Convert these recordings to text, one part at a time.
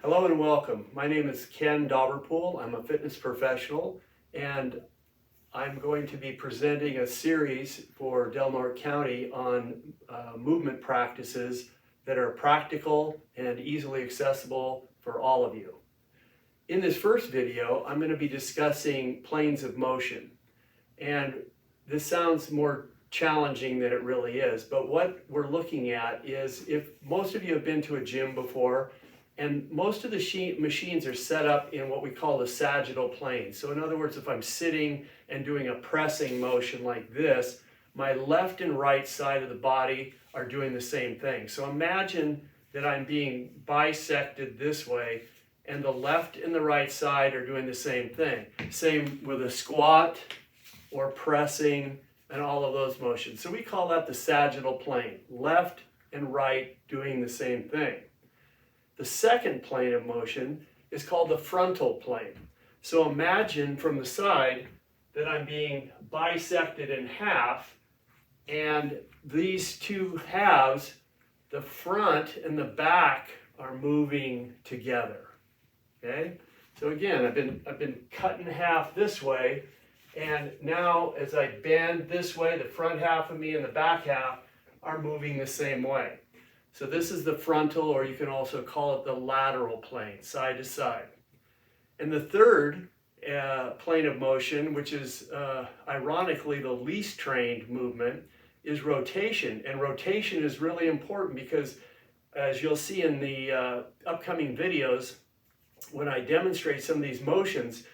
Hello and welcome. My name is Ken Dauberpool. I'm a fitness professional and I'm going to be presenting a series for Del Norte County on movement practices that are practical and easily accessible for all of you. In this first video, I'm going to be discussing planes of motion. And this sounds more challenging than it really is, but what we're looking at is, if most of you have been to a gym before, and most of the machines are set up in what we call the sagittal plane. So in other words, if I'm sitting and doing a pressing motion like this, my left and right side of the body are doing the same thing. So imagine that I'm being bisected this way, and the left and the right side are doing the same thing. Same with a squat or pressing and all of those motions. So we call that the sagittal plane, left and right doing the same thing. The second plane of motion is called the frontal plane. So imagine from the side that I'm being bisected in half, and these two halves, the front and the back, are moving together. Okay? So again, I've been cut in half this way, and now as I bend this way, the front half of me and the back half are moving the same way. So this is the frontal, or you can also call it the lateral plane, side to side. And the third plane of motion, which is ironically the least trained movement, is rotation. And rotation is really important because, as you'll see in the upcoming videos, when I demonstrate some of these motions,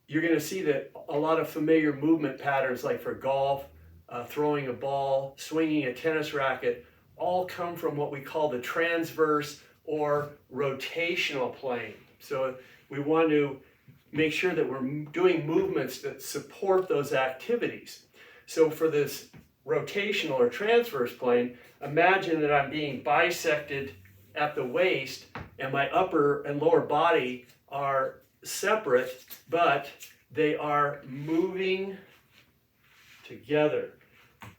you're going to see that a lot of familiar movement patterns, like for golf, throwing a ball, swinging a tennis racket, all come from what we call the transverse or rotational plane. So we want to make sure that we're doing movements that support those activities. So for this rotational or transverse plane, imagine that I'm being bisected at the waist and my upper and lower body are separate, but they are moving together.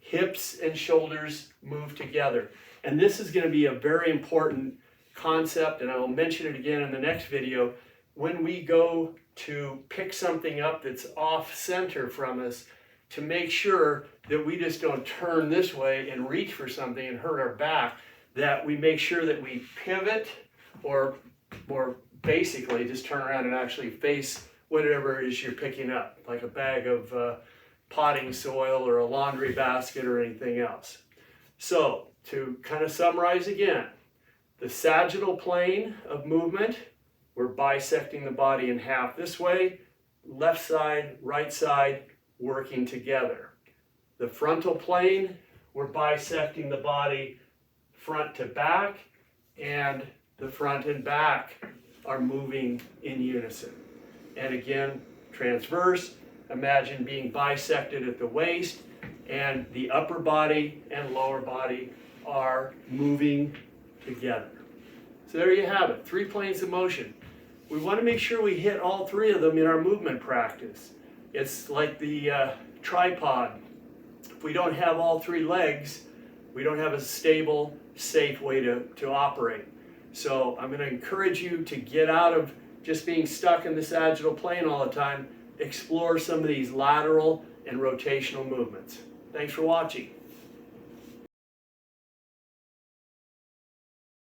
Hips and shoulders move together. And this is going to be a very important concept, and I will mention it again in the next video. When we go to pick something up that's off center from us, to make sure that we just don't turn this way and reach for something and hurt our back, that we make sure that we pivot, or more basically just turn around and actually face whatever it is you're picking up, like a bag of potting soil or a laundry basket or anything else. So to kind of summarize again, the sagittal plane of movement, we're bisecting the body in half this way, left side, right side working together. The frontal plane, we're bisecting the body front to back, and the front and back are moving in unison. And again, transverse, imagine being bisected at the waist, and the upper body and lower body are moving together. So there you have it, 3 planes of motion. We want to make sure we hit all 3 of them in our movement practice. It's like the tripod. If we don't have all 3 legs, we don't have a stable, safe way to operate. So I'm going to encourage you to get out of just being stuck in the sagittal plane all the time. Explore some of these lateral and rotational movements. Thanks for watching.